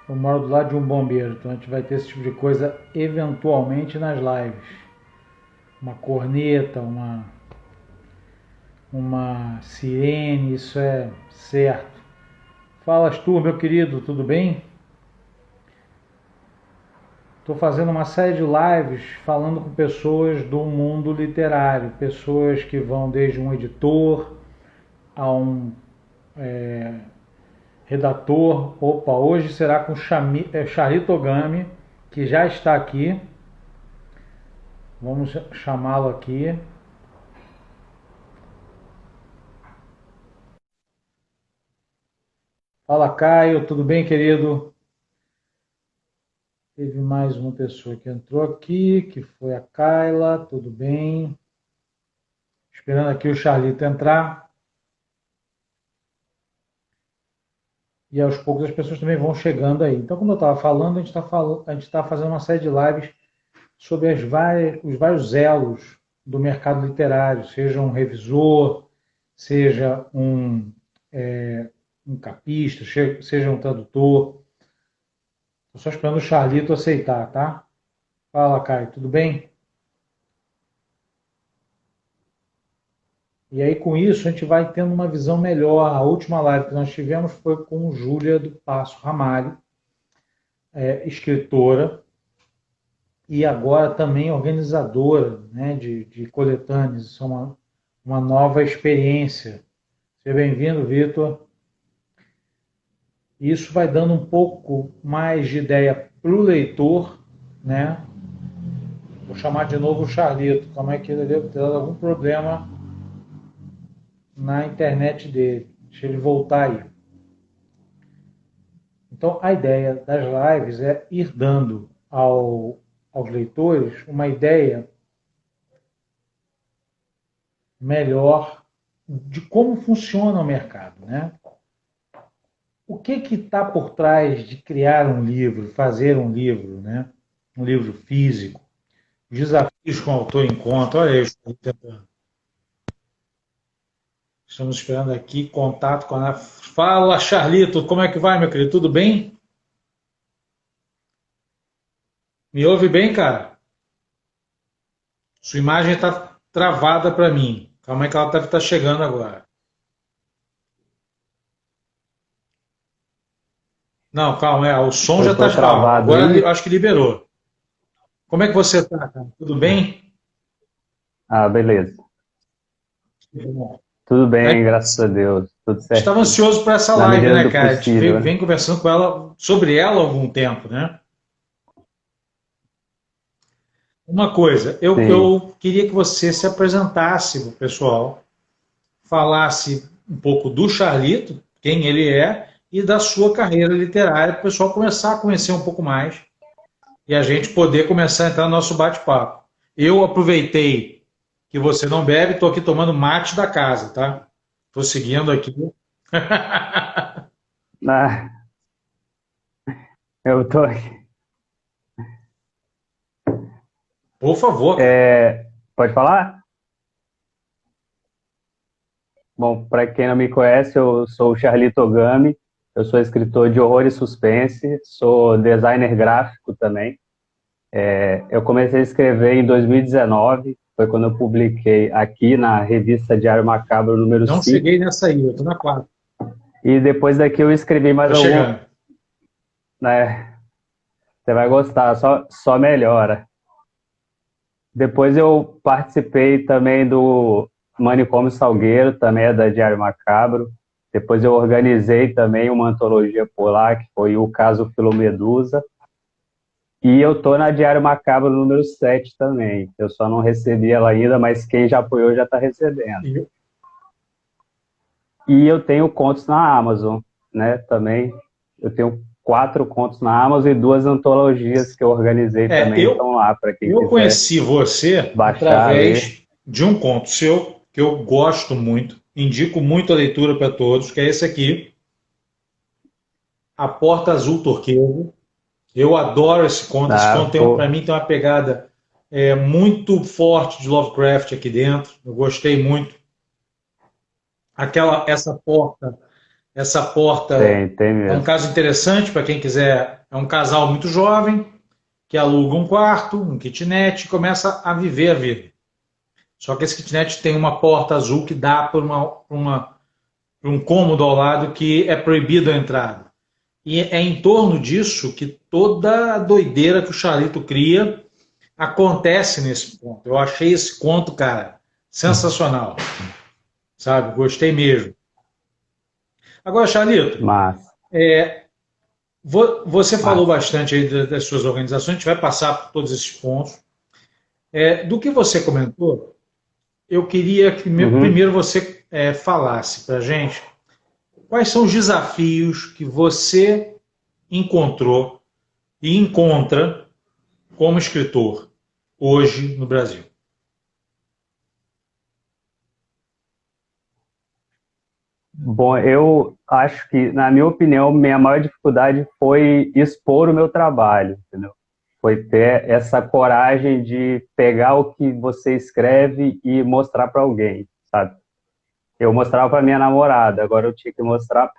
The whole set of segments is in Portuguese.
Eu moro do lado de um bombeiro, então a gente vai ter esse tipo de coisa eventualmente nas lives. Uma corneta, uma sirene, isso é certo. Fala, Arthur, meu querido, tudo bem? Estou fazendo uma série de lives falando com pessoas do mundo literário, pessoas que vão desde um editor a um redator. Opa, hoje será com Charito Ogami, que já está aqui. Vamos chamá-lo aqui. Fala, Caio, tudo bem, querido? Teve mais uma pessoa que entrou aqui, que foi a Kaila, tudo bem? Esperando aqui o Charlito entrar. E aos poucos as pessoas também vão chegando aí. Então, como eu estava falando, a gente está fazendo uma série de lives sobre os vários elos do mercado literário, seja um revisor, seja um capista, seja um tradutor. Estou só esperando o Charlito aceitar, tá? Fala, Caio, tudo bem? E aí, com isso, a gente vai tendo uma visão melhor. A última live que nós tivemos foi com Júlia do Passo Ramalho, escritora, e agora também organizadora, né, de coletâneas. Isso é uma nova experiência. Seja bem-vindo, Vitor. Isso vai dando um pouco mais de ideia para o leitor, né? Vou chamar de novo o Charlito. Como é que ele deve ter dado algum problema na internet dele? Deixa ele voltar aí. Então, a ideia das lives é ir dando aos leitores uma ideia melhor de como funciona o mercado, né? O que está por trás de criar um livro, fazer um livro, né? Um livro físico, os desafios que o autor encontra. Olha aí, estamos esperando aqui contato com a... Fala, Charlito, como é que vai, meu querido? Tudo bem? Me ouve bem, cara? Sua imagem está travada para mim. Calma aí que ela deve estar chegando agora. Não, calma, o som já Eu está... tô travado agora aí. eu acho que liberou. Como é que você está, cara? Tudo bem? Ah, beleza. Tudo bom. Tudo A bem, graças a Deus. Tudo gente estava certinho. ansioso por essa Na live, medida né, do cara? A gente possível, né? vem conversando com ela, sobre ela há algum tempo, né? Uma coisa, Sim. eu queria que você se apresentasse para o pessoal, falasse um pouco do Charlito, quem ele é, e da sua carreira literária, para o pessoal começar a conhecer um pouco mais e a gente poder começar a entrar no nosso bate-papo. Eu aproveitei que você não bebe, estou aqui tomando mate da casa, tá? Estou seguindo aqui. Ah, eu tô aqui. Por favor, cara. Pode falar? Bom, para quem não me conhece, eu sou o Charlie Togami. Eu sou escritor de horror e suspense. Sou designer gráfico também. Eu comecei a escrever em 2019. Foi quando eu publiquei aqui na revista Diário Macabro número Não 5. cheguei nessa aí, eu estou na 4. E depois daqui eu escrevi mais Estou algum, chegando. né? Você vai gostar, só melhora. Depois eu participei também do Manicômio Salgueiro, também é da Diário Macabro. Depois eu organizei também uma antologia por lá, que foi o caso Filomedusa. E eu tô na Diário Macabro número 7 também. Eu só não recebi ela ainda, mas quem já apoiou já está recebendo. E E eu tenho contos na Amazon, né? Também eu tenho 4 contos na Amazon e 2 antologias que eu organizei É, também estão lá para quem eu quiser conheci você baixar, ler. através de um conto seu, que eu gosto muito, indico muito a leitura para todos, que é esse aqui, A Porta Azul Turquesa. Eu adoro esse conto. Esse Ah, conto, para pô, mim, tem uma pegada muito forte de Lovecraft aqui dentro. Eu gostei muito. Essa porta tem é um mesmo. caso interessante para quem quiser é um casal muito jovem que aluga um quarto, um kitnet, e começa a viver a vida. Só que esse kitnet tem uma porta azul que dá para um cômodo ao lado que é proibido a entrada. E é em torno disso que toda a doideira que o Charlito cria acontece nesse ponto. Eu achei esse conto, cara, sensacional. Sabe? Gostei mesmo. Agora, Charlito, Mas, você falou bastante aí das suas organizações, a gente vai passar por todos esses pontos. Do que você comentou, eu queria que primeiro você falasse para a gente quais são os desafios que você encontrou e encontra como escritor hoje no Brasil. bom, eu acho que, na minha opinião, minha maior dificuldade foi expor o meu trabalho, entendeu? Foi ter essa coragem de pegar o que você escreve e mostrar para alguém, sabe? Eu mostrava para minha namorada, agora eu tinha que mostrar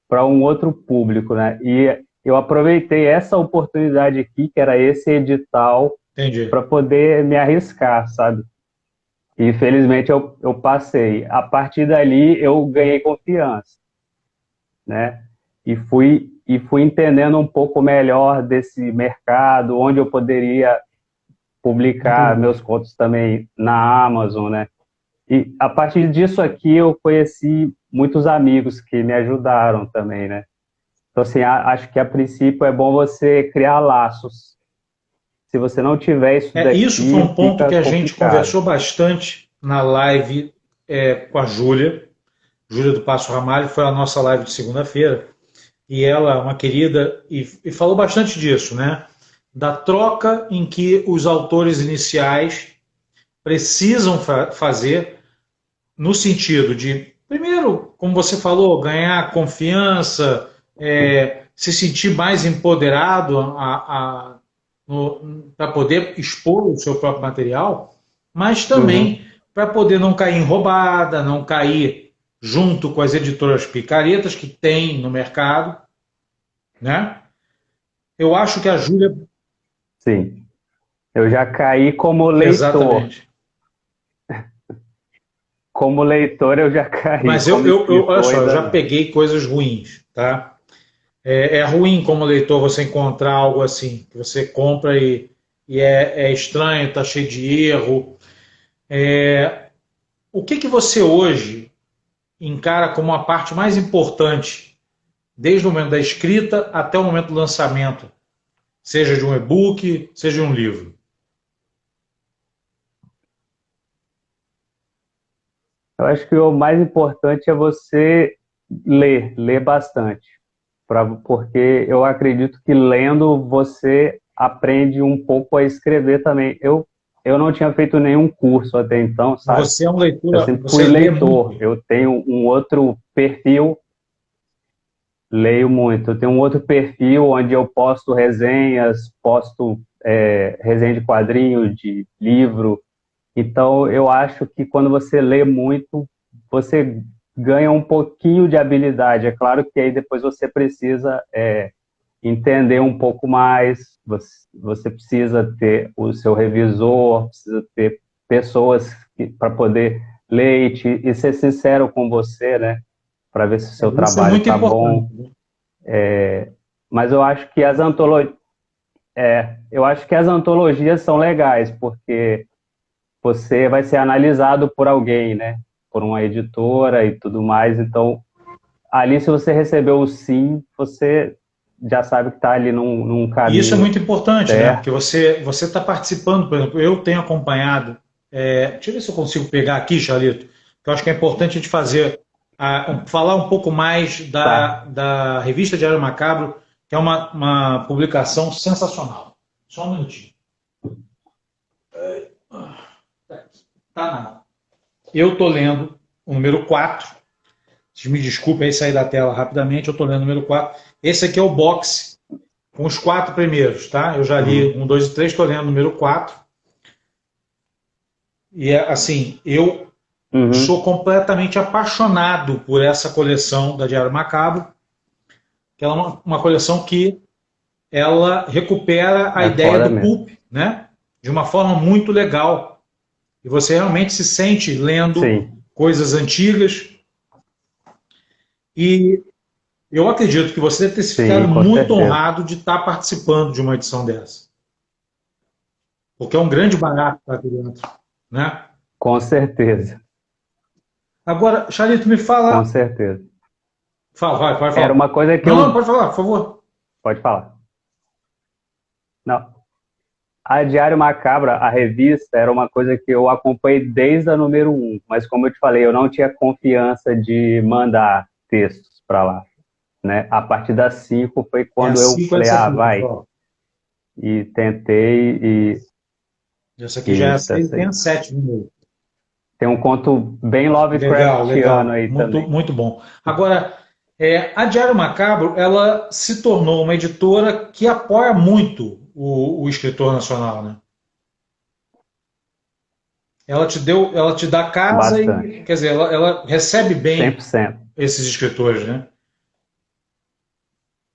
para um outro público, né? E eu aproveitei essa oportunidade aqui, que era esse edital, para poder me arriscar, sabe? E felizmente eu passei. A partir dali eu ganhei confiança, né? E fui entendendo um pouco melhor desse mercado, onde eu poderia publicar meus contos também na Amazon, né? E a partir disso aqui eu conheci muitos amigos que me ajudaram também, né? Então, assim, acho que a princípio é bom você criar laços. Se você não tiver isso daqui, isso foi um ponto que a gente complicado. conversou bastante na live com a Júlia do Passo Ramalho, foi a nossa live de segunda-feira, e ela, uma querida, e falou bastante disso, né? Da troca em que os autores iniciais precisam fazer no sento de, primeiro, como você falou, ganhar confiança, se sentir mais empoderado para poder expor o seu próprio material, mas também para poder não cair em roubada, não cair junto com as editoras picaretas que tem no mercado, né? Eu acho que a Júlia... Sim, eu já caí como leitor. Exatamente. Como leitor eu já caí. Mas olha só, eu já peguei coisas ruins, tá? É ruim como leitor você encontrar algo assim, que você compra e é estranho, está cheio de erro. O que você hoje encara como a parte mais importante, desde o momento da escrita até o momento do lançamento, seja de um e-book, seja de um livro? Eu acho que o mais importante é você ler bastante, porque eu acredito que lendo você aprende um pouco a escrever também. Eu não tinha feito nenhum curso até então, sabe? Você é um leitor, eu sempre fui leitor. Eu tenho um outro perfil, leio muito. Eu tenho um outro perfil onde eu posto resenhas, posto resenha de quadrinho, de livro. Então, eu acho que quando você lê muito, você ganha um pouquinho de habilidade. É claro que aí depois você precisa entender um pouco mais, você precisa ter o seu revisor, precisa ter pessoas para poder ler e ser sincero com você, né? Para ver se o seu trabalho está bom. Mas eu acho que as antologias são legais, porque você vai ser analisado por alguém, né? Por uma editora e tudo mais. Então, ali, se você recebeu o sim, você já sabe que está ali num caminho. E isso é muito importante, né? Porque você está participando, por exemplo, eu tenho acompanhado. Deixa eu ver se eu consigo pegar aqui, Charlito, que eu acho que é importante a gente falar um pouco mais da revista Diário Macabro, que é uma publicação sensacional. Só um minutinho. Eu estou lendo o número 4. Vocês me desculpem aí sair da tela rapidamente, eu estou lendo o número 4. Esse aqui é o box com os 4 primeiros, tá? Eu já li 1, 2 e 3, estou lendo o número 4. E assim, eu sou completamente apaixonado por essa coleção da Diário Macabro, que é uma coleção que ela recupera a É ideia foda do mesmo. pulp, né? De uma forma muito legal. E você realmente se sente lendo Sim, coisas antigas. E eu acredito que você deve ter ficado sim, com muito certeza. honrado de estar participando de uma edição dessa. Porque é um grande barato para aqui dentro, né? Com certeza. Agora, Charito, me Com fala. certeza. Fala, vai, pode Era falar. uma coisa que Não, não, eu... pode falar, por favor. Pode falar. Não. A Diário Macabro, a revista, era uma coisa que eu acompanhei desde a número um, mas como eu te falei, eu não tinha confiança de mandar textos para lá, né? A partir das 5 foi É a quando eu 5 falei, essa ah, aqui, vai, pessoal. e tentei, Essa aqui já é a isso, 6, essa tem a aí. 7 no meio. Tem um conto bem Legal, Lovecraftiano legal. aí Muito, também. muito bom. Agora, a Diário Macabro, ela se tornou uma editora que apoia muito o escritor nacional, né? Ela te dá casa Bastante. e, quer dizer, ela recebe bem 100%. esses escritores, né?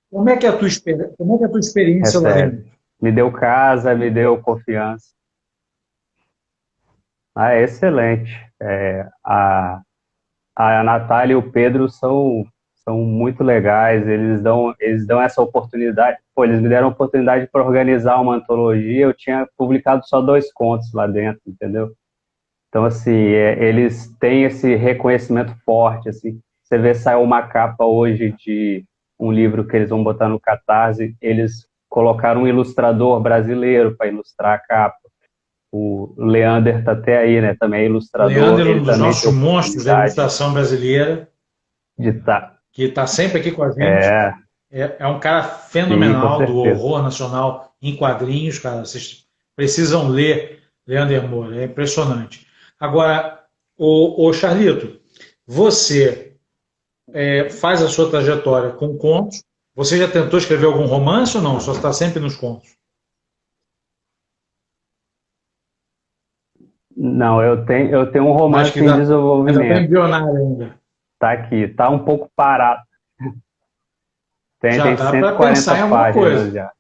Como é que é a tua, como é que é a tua experiência lá Recebe. dentro? Me deu casa, me deu confiança. Ah, é excelente. A Natália e o Pedro são muito legais, eles dão essa oportunidade. Pô, eles me deram a oportunidade para organizar uma antologia, eu tinha publicado só 2 contos lá dentro, entendeu? Então, assim, eles têm esse reconhecimento forte, assim. Você vê, saiu uma capa hoje de um livro que eles vão botar no Catarse, eles colocaram um ilustrador brasileiro para ilustrar a capa. O Leander tá até aí, né? Também é ilustrador, Leandro é ele um dos também nossos tem monstros da oportunidade ilustração brasileira, de estar. que está sempre aqui com a gente. É, É um cara sim, com fenomenal do certeza. horror nacional em quadrinhos, cara. Vocês precisam ler Leander Moura, é impressionante. Agora, o Charlito, você faz a sua trajetória com contos. Você já tentou escrever algum romance ou não? Só está sempre nos contos? Não, eu tenho um Mas que romance em ainda está desenvolvimento. embrionário ainda. Tá aqui, tá um pouco parado. Já Tem dá para 140 pensar em alguma páginas coisa. já.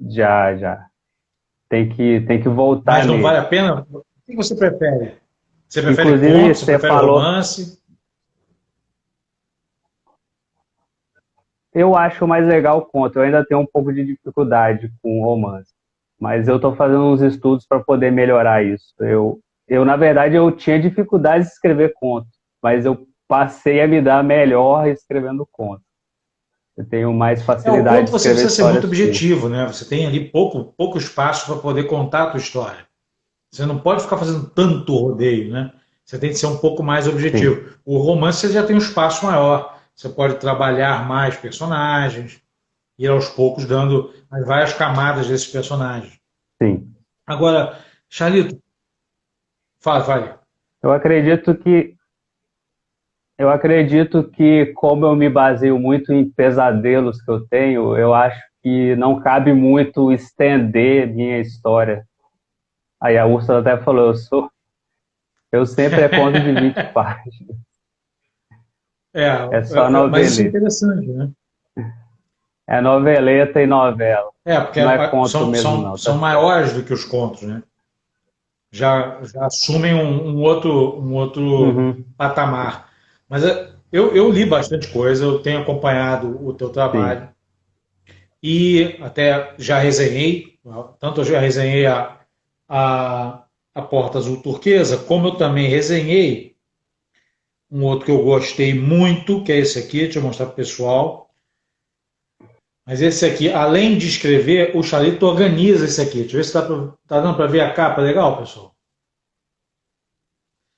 Já, já. Tem que voltar Mas não vale nele. a pena? O que você prefere? Você prefere Inclusive, conto? Você você prefere falou, romance? eu acho mais legal o conto. Eu ainda tenho um pouco de dificuldade com romance. Mas eu estou fazendo uns estudos para poder melhorar isso. Na verdade, eu tinha dificuldade de escrever conto, mas eu passei a me dar melhor escrevendo conto. Eu tenho mais O facilidade conto de você escrever precisa ser muito histórias curtas. objetivo, né? Você tem ali pouco espaço para poder contar a tua história. Você não pode ficar fazendo tanto rodeio, né? Você tem que ser um pouco mais Sim, objetivo. O romance você já tem um espaço maior. Você pode trabalhar mais personagens, ir aos poucos dando as várias camadas desses personagens. sim. Agora, Charlito, fala. Eu acredito que como eu me baseio muito em pesadelos que eu tenho, eu acho que não cabe muito estender minha história. Aí a Úrsula até falou, eu sempre é conto de 20 páginas. É, É só mas isso é noveleta. interessante, né? É noveleta e novela. Porque Não é conto são, mesmo, são, não, tá são certo. maiores do que os contos, né? Já assumem um outro Uhum, patamar. Mas eu li bastante coisa, eu tenho acompanhado o teu sim, trabalho e até já resenhei, tanto eu já resenhei a Porta Azul Turquesa, como eu também resenhei um outro que eu gostei muito, que é esse aqui, deixa eu mostrar para o pessoal. Mas esse aqui, além de escrever, o Charlito organiza esse aqui. Deixa eu ver se tá dando para ver a capa legal, pessoal.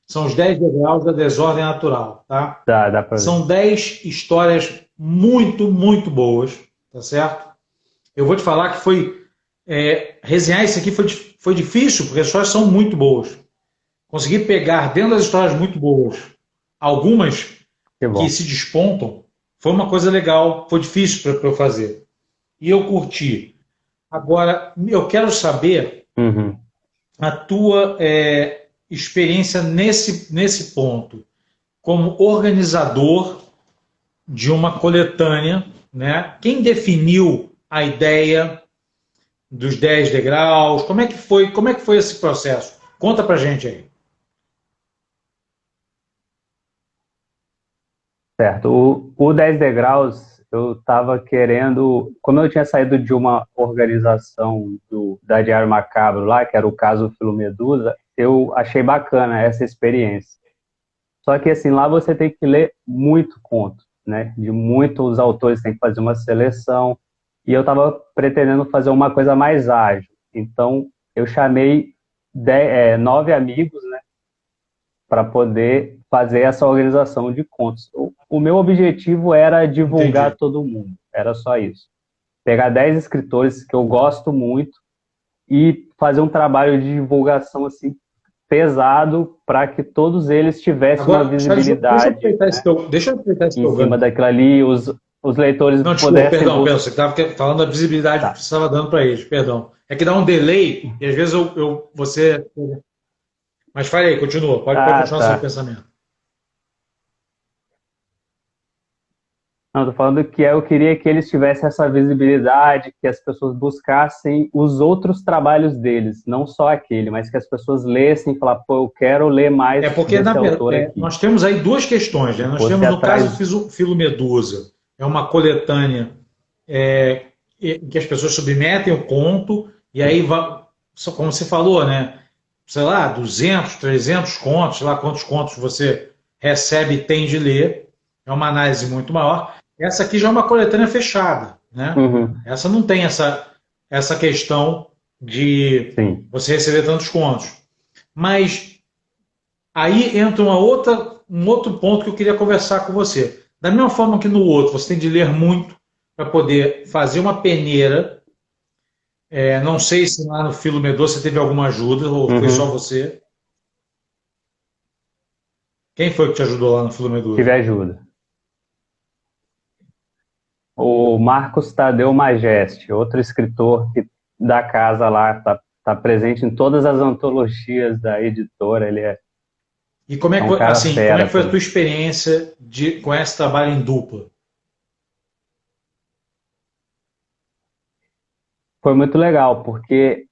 São os 10 degraus da desordem natural, tá? dá pra ver. São 10 histórias muito, muito boas, tá certo? Eu vou te falar que resenhar isso aqui foi difícil, porque as histórias são muito boas. Consegui pegar dentro das histórias muito boas algumas Que que bom. se despontam, foi uma coisa legal, foi difícil para eu fazer. E eu curti. Agora, eu quero saber Uhum. a tua experiência nesse ponto, como organizador de uma coletânea né? Quem definiu a ideia dos 10 degraus? Como é que foi esse processo? Conta pra gente aí. Certo. O 10 degraus, eu estava querendo, como eu tinha saído de uma organização da Diário Macabro lá, que era o caso Filo Medusa, eu achei bacana essa experiência. Só que assim, lá você tem que ler muito conto, né? De muitos autores tem que fazer uma seleção, e eu estava pretendendo fazer uma coisa mais ágil. Então, eu chamei 9 amigos, né, para poder fazer essa organização de contos. O meu objetivo era divulgar Entendi. todo mundo, era só isso. Pegar 10 escritores que eu gosto muito e fazer um trabalho de divulgação assim pesado para que todos eles tivessem uma Agora, Charles, visibilidade, né, deixa eu aproveitar esse em teu cima gancho. daquilo ali, os leitores Não, desculpa, pudessem perdão, buscar. você estava falando da visibilidade que Tá. você estava dando para eles, perdão. É que dá um delay e às vezes você. Mas fale aí, continua, pode Ah, continuar seu tá. pensamento. Não, tô falando que eu queria que eles tivessem essa visibilidade, que as pessoas buscassem os outros trabalhos deles, não só aquele, mas que as pessoas lessem e falar, pô, eu quero ler É mais porque desse autor aqui. nós temos aí duas questões, né? E Nós fosse temos, no caso, atrás. Filo Medusa, é uma coletânea em que as pessoas submetem o conto e aí, como você falou, né? Sei lá, 200, 300 contos, sei lá quantos contos você recebe e tem de ler. É uma análise muito maior. Essa aqui já é uma coletânea fechada, né? Uhum, Essa não tem essa questão de sim. você receber tantos contos. Mas aí entra um outro ponto que eu queria conversar com você. Da mesma forma que no outro, você tem de ler muito para poder fazer uma peneira. Não sei se lá no Filo Medusa você teve alguma ajuda ou foi só Uhum. você. Quem foi que te ajudou lá no Filo Tive Medusa? ajuda. O Marcos Tadeu Mageste, outro escritor da casa lá, tá presente em todas as antologias da editora, ele E como é é que, um cara como é fera que foi a tua também. experiência com esse trabalho em dupla? Foi muito legal, porque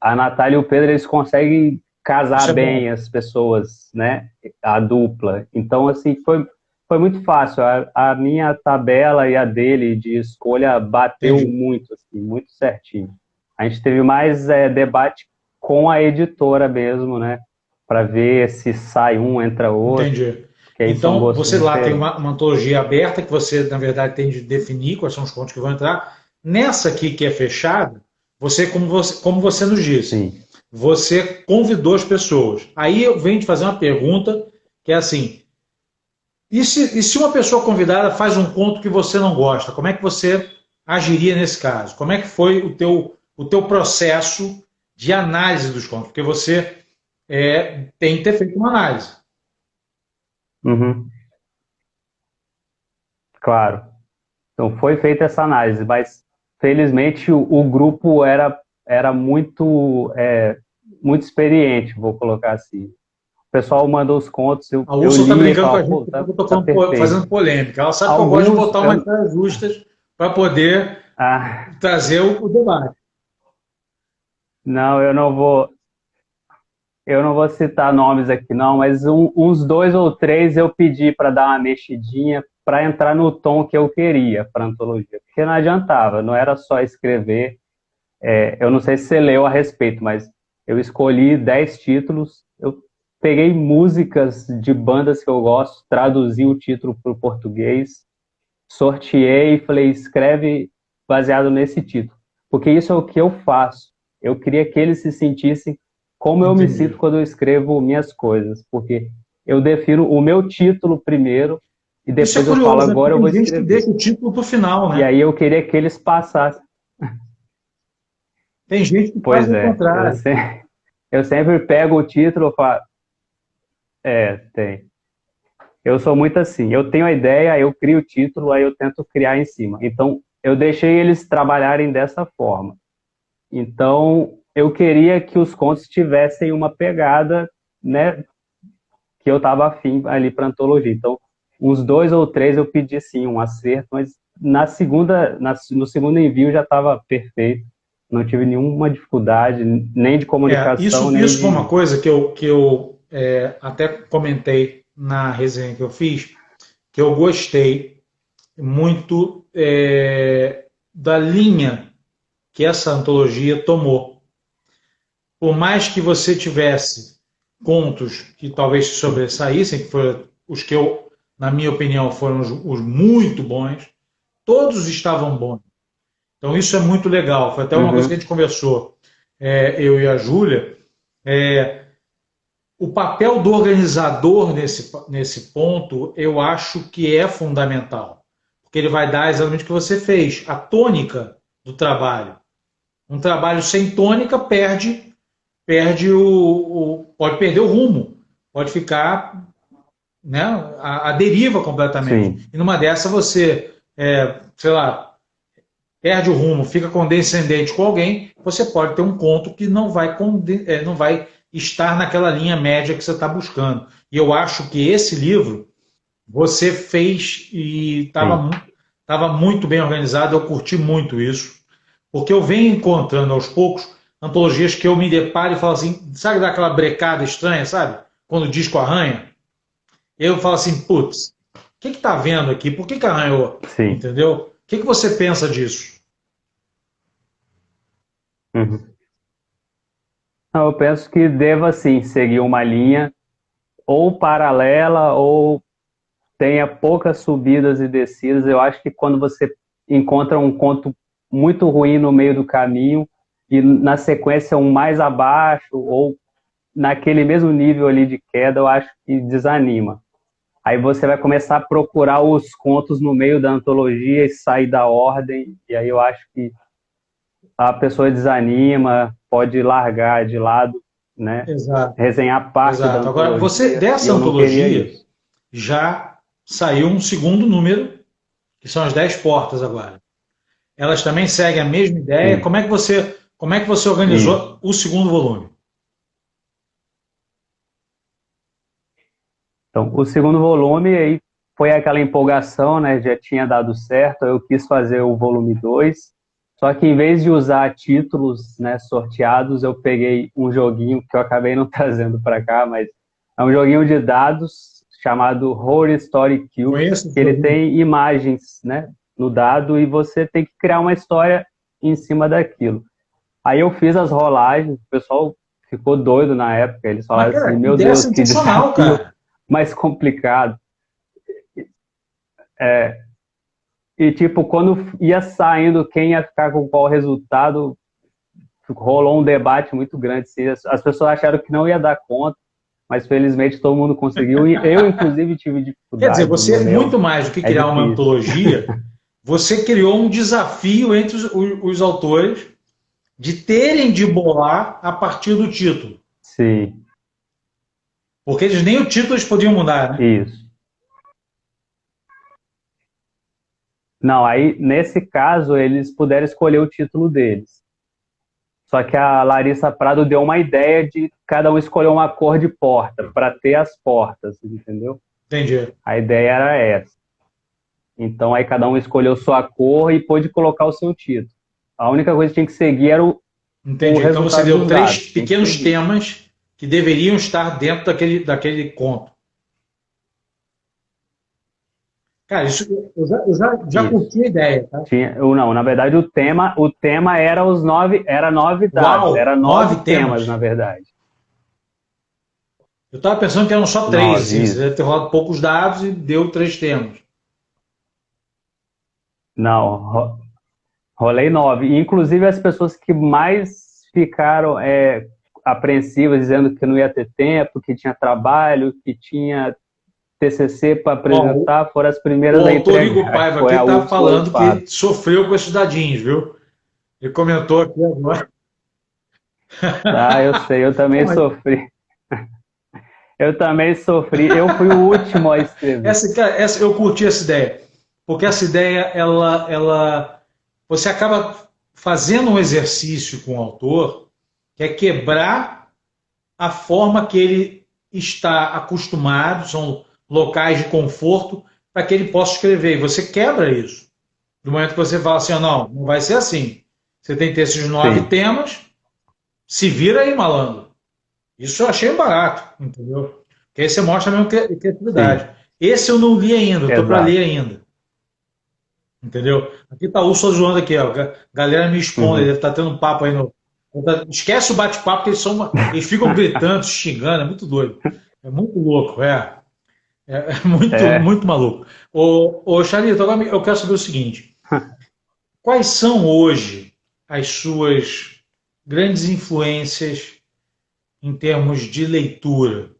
a Natália e o Pedro, eles conseguem casar Isso é bom. bem as pessoas, né? A dupla. Então, assim, foi muito fácil. A minha tabela e a dele de escolha bateu Entendi. muito, assim, muito certinho. A gente teve mais debate com a editora mesmo, né? Para ver se sai um, entra outro, Entendi. porque aí são Então, gostos você lá tem diferentes. uma antologia aberta que você, na verdade, tem de definir quais são os contos que vão entrar. Nessa aqui, que é fechada, como você nos disse, Sim. você convidou as pessoas. Aí eu venho te fazer uma pergunta que é assim: e se uma pessoa convidada faz um conto que você não gosta, como é que você agiria nesse caso? Como é que foi o teu processo de análise dos contos? Porque você tem que ter feito uma análise. Uhum, claro. Então foi feita essa análise, mas felizmente o grupo era muito, muito experiente, vou colocar assim. O pessoal mandou os contos, A eu Úrsula está li e brincando com falava, a gente pô, porque eu tá estou perfeito. fazendo polêmica. Ela sabe que eu gosto de Alguns, botar umas saias justas para poder ah, trazer o debate. não, eu não vou citar nomes aqui não, mas uns 2 ou 3 eu pedi para dar uma mexidinha para entrar no tom que eu queria para antologia, porque não adiantava, não era só escrever. Eu não sei se você leu a respeito, mas eu escolhi 10 títulos. Eu peguei músicas de bandas que eu gosto, traduzi o título para o português, sorteei e falei, escreve baseado nesse título. Porque isso é o que eu faço. Eu queria que eles se sentissem como eu me sinto Entendi. quando eu escrevo minhas coisas. Porque eu defino o meu título primeiro e Isso é depois eu falo, curioso, né? Porque agora eu vou tem gente que escrever. deixa o título para o final, E né? aí eu queria que eles passassem. Tem gente que faz Pois o é, contrário. eu sempre pego o título e falo, tem. Eu sou muito assim, eu tenho a ideia, eu crio o título, aí eu tento criar em cima. Então, eu deixei eles trabalharem dessa forma. Então, eu queria que os contos tivessem uma pegada, né, que eu estava afim ali para antologia. Então, uns 2 ou 3 eu pedi sim um acerto, mas no segundo envio já estava perfeito. Não tive nenhuma dificuldade, nem de comunicação, nem isso foi uma de... coisa que eu até comentei na resenha que eu fiz, que eu gostei muito da linha que essa antologia tomou. Por mais que você tivesse contos que talvez se sobressaíssem, que foram os que eu, na minha opinião, foram os muito bons, todos estavam bons. Então isso é muito legal. Foi até uma coisa que a gente conversou, eu e a Júlia. O papel do organizador nesse ponto, eu acho que é fundamental. Porque ele vai dar exatamente o que você fez, a tônica do trabalho. Um trabalho sem tônica perde pode perder o rumo, pode ficar, né, a deriva completamente. Sim. E numa dessa você, sei lá, perde o rumo, fica condescendente com alguém, você pode ter um conto que não vai estar naquela linha média que você está buscando. E eu acho que esse livro você fez e estava muito bem organizado, eu curti muito isso, porque eu venho encontrando aos poucos antologias que eu me deparo e falo assim, sabe daquela brecada estranha, sabe? Quando o disco arranha, eu falo assim, putz, o que está vendo aqui? Por que arranhou? Sim. Entendeu? O que você pensa disso? Uhum. Eu penso que deva, sim, seguir uma linha ou paralela ou tenha poucas subidas e descidas. Eu acho que quando você encontra um conto muito ruim no meio do caminho e na sequência um mais abaixo ou naquele mesmo nível ali de queda, eu acho que desanima. Aí você vai começar a procurar os contos no meio da antologia e sair da ordem, e aí eu acho que a pessoa desanima, pode largar de lado, né? Exato. Resenhar parte da antologia. Agora, dessa antologia, já saiu um segundo número, que são as 10 portas agora. Elas também seguem a mesma ideia. Sim. Como é que você organizou o segundo volume? Então, o segundo volume aí foi aquela empolgação, né? Já tinha dado certo, eu quis fazer o volume 2. Só que em vez de usar títulos, né, sorteados, eu peguei um joguinho que eu acabei não trazendo para cá, mas é um joguinho de dados chamado Horror Story Cube, que ele tem imagens, né, no dado e você tem que criar uma história em cima daquilo. Aí eu fiz as rolagens, o pessoal ficou doido na época, eles falaram assim, meu Deus, que desafio mais complicado. E, tipo, quando ia saindo quem ia ficar com qual resultado, rolou um debate muito grande. Assim, as pessoas acharam que não ia dar conta, mas felizmente todo mundo conseguiu. E eu, inclusive, tive dificuldade. Quer dizer, você, muito mais do que criar uma antologia, você criou um desafio entre os autores de terem de bolar a partir do título. Sim. Porque eles nem o título eles podiam mudar, né? Isso. Não, aí, nesse caso, eles puderam escolher o título deles. Só que a Larissa Prado deu uma ideia de cada um escolher uma cor de porta, para ter as portas, entendeu? Entendi. A ideia era essa. Então, aí cada um escolheu sua cor e pôde colocar o seu título. A única coisa que tinha que seguir era o Entendi. Então você deu 3 pequenos temas que deveriam estar dentro daquele conto. Cara, isso eu já curti a ideia, tá? Não, na verdade o tema era os 9, era 9 dados, era 9 temas, na verdade. Eu estava pensando que eram só 3, assim, você deve ter rolado poucos dados e deu 3 temas. Não, rolei 9. Inclusive as pessoas que mais ficaram apreensivas, dizendo que não ia ter tempo, que tinha trabalho, que tinha TCC para apresentar, foram as primeiras a entregar. O autor Paiva aqui está falando que sofreu com esses dadinhos, viu? Ele comentou aqui agora. Ah, eu sei, eu também sofri. Eu também sofri, eu fui o último a escrever. Eu curti essa ideia, porque essa ideia, você acaba fazendo um exercício com o autor, que é quebrar a forma que ele está acostumado, são locais de conforto, para que ele possa escrever. E você quebra isso. Do momento que você fala assim, não, não vai ser assim. Você tem que ter esses 9 sim, temas, se vira aí, malandro. Isso eu achei barato, entendeu? Porque aí você mostra a mesma criatividade. sim, Esse eu não li ainda, eu tô para ler exato. ainda. Entendeu? Aqui tá o Urso zoando aqui, ó. Galera me expondo, Uhum. deve estar tendo um papo aí no. Esquece o bate-papo, porque eles ficam gritando, xingando, é muito doido. É muito louco, é. É muito, É, muito maluco. Ô Charito, agora eu quero saber o seguinte: quais são hoje as suas grandes influências em termos de leitura?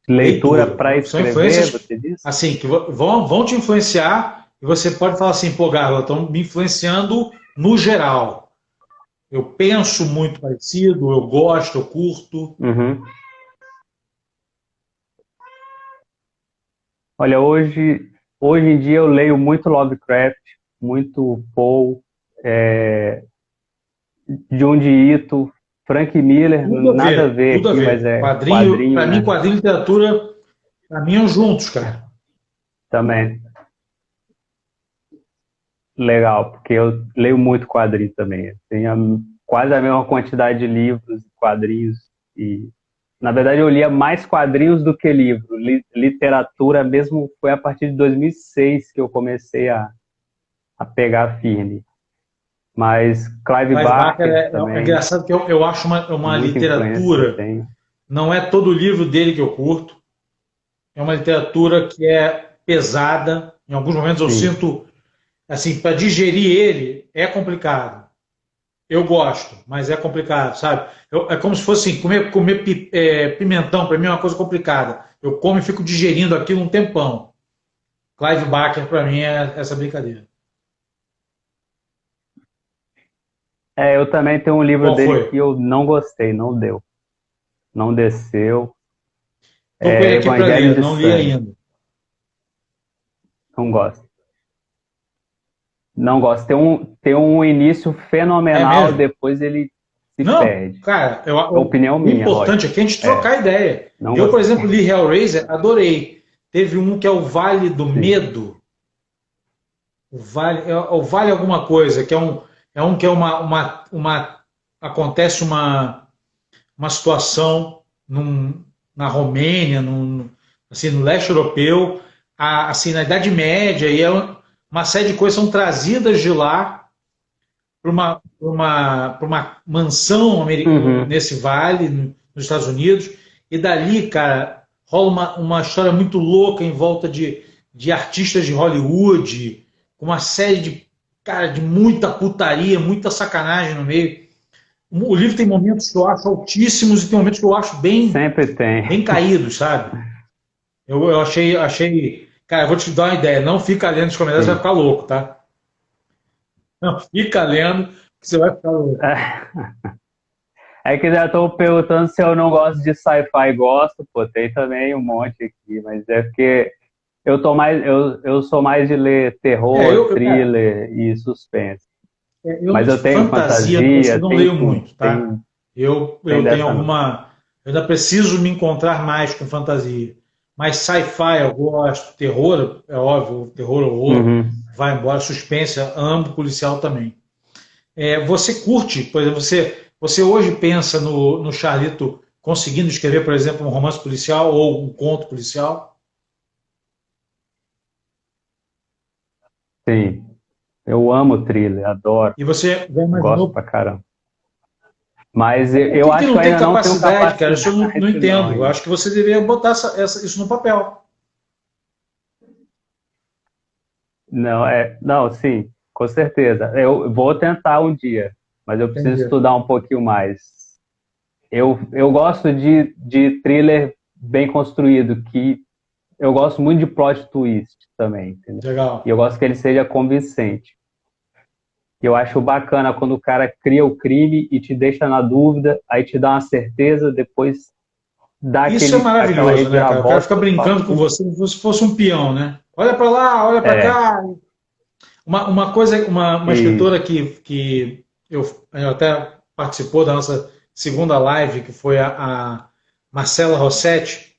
leitura Leitura. para São escrever, influências você disse? assim que vão te influenciar e você pode falar assim, pô, Galo, estão me influenciando no geral. Eu penso muito parecido, eu gosto, eu curto. Uhum. Olha, hoje em dia eu leio muito Lovecraft, muito Poe, é, Junji Ito, Frank Miller, nada a ver Tudo a aqui, mas ver. é Quadrinho, quadrinho, para mim, né? quadrinho e literatura caminham juntos, cara. Também. Legal, porque eu leio muito quadrinho também. Eu tenho quase a mesma quantidade de livros, quadrinhos, e na verdade eu lia mais quadrinhos do que livro. Literatura mesmo foi a partir de 2006 que eu comecei a pegar firme. Mas Clive Clive Barker Barker é também, engraçado que eu acho uma muita influência que eu literatura, tenho. não é todo livro dele que eu curto, é uma literatura que é pesada. Em alguns momentos eu Sim, sinto, assim, para digerir ele é complicado. Eu gosto, mas é complicado, sabe? É como se fosse assim, comer pimentão, para mim é uma coisa complicada. Eu como e fico digerindo aquilo um tempão. Clive Barker, para mim, é essa brincadeira. eu também tenho um livro Qual dele foi? que eu não gostei, não deu, não desceu. Tô com ele É aqui para Evangelho ler, de não li Sangue, ainda. não gosto. Não gosto. Tem um início É fenomenal, mesmo? depois ele se Não, perde. cara, É opinião o minha, importante lógico. aqui é a gente É, trocar ideia. não Eu, por gostei. exemplo, li Hellraiser, adorei. Teve um que é o Vale do Sim. Medo. O Vale alguma coisa, que é um que é acontece uma situação na Romênia, assim, no leste europeu, assim, na Idade Média, e uma série de coisas são trazidas de lá para uma mansão Uhum. nesse vale, nos Estados Unidos, e dali, cara, rola uma história muito louca em volta de artistas de Hollywood, com uma série cara, de muita putaria, muita sacanagem no meio. O livro tem momentos que eu acho altíssimos e tem momentos que eu acho bem, Sempre tem. bem caídos, sabe? Eu achei. Cara, eu vou te dar uma ideia. Não fica lendo os comentários, você vai Sim. ficar louco, tá? Não fica lendo, que você vai ficar louco. É que já estou perguntando se eu não gosto de sci-fi. Gosto, pô, tem também um monte aqui, mas é porque eu sou mais de ler terror, Cara, thriller e suspense. eu Mas de eu tenho fantasia eu fantasia, não tenho leio tudo. muito, tá? Tem Eu tenho dessa não. alguma. Eu ainda preciso me encontrar mais com fantasia. Mas sci-fi eu gosto, terror, é óbvio, terror, horror, Uhum. vai embora, suspense, amo, policial também. Você curte, por exemplo, você hoje pensa no Charlito conseguindo escrever, por exemplo, um romance policial ou um conto policial? Sim. Eu amo thriller, adoro. E você já Gosto imaginou pra caramba. Mas eu, por eu que acho que não eu tem ainda não tenho capacidade, cara? Isso eu não capacidade, não, entendo. Eu ainda. acho que você deveria botar isso no papel. Não, não, sim, com certeza. Eu vou tentar um dia, mas eu preciso Entendi. estudar um pouquinho mais. Eu gosto de thriller bem construído, que eu gosto muito de plot twist também, entendeu? E Legal. eu gosto que ele seja convincente. Eu acho bacana quando o cara cria o crime e te deixa na dúvida, aí te dá uma certeza, depois dá Isso é aquela maravilhoso, né, cara? O cara reviravolta, fica você fala, brincando com putz, você como se fosse um peão, né? Olha para lá, olha para é, cá. Uma coisa, uma escritora isso, que eu até participou da nossa segunda live, que foi a Marcela Rossetti,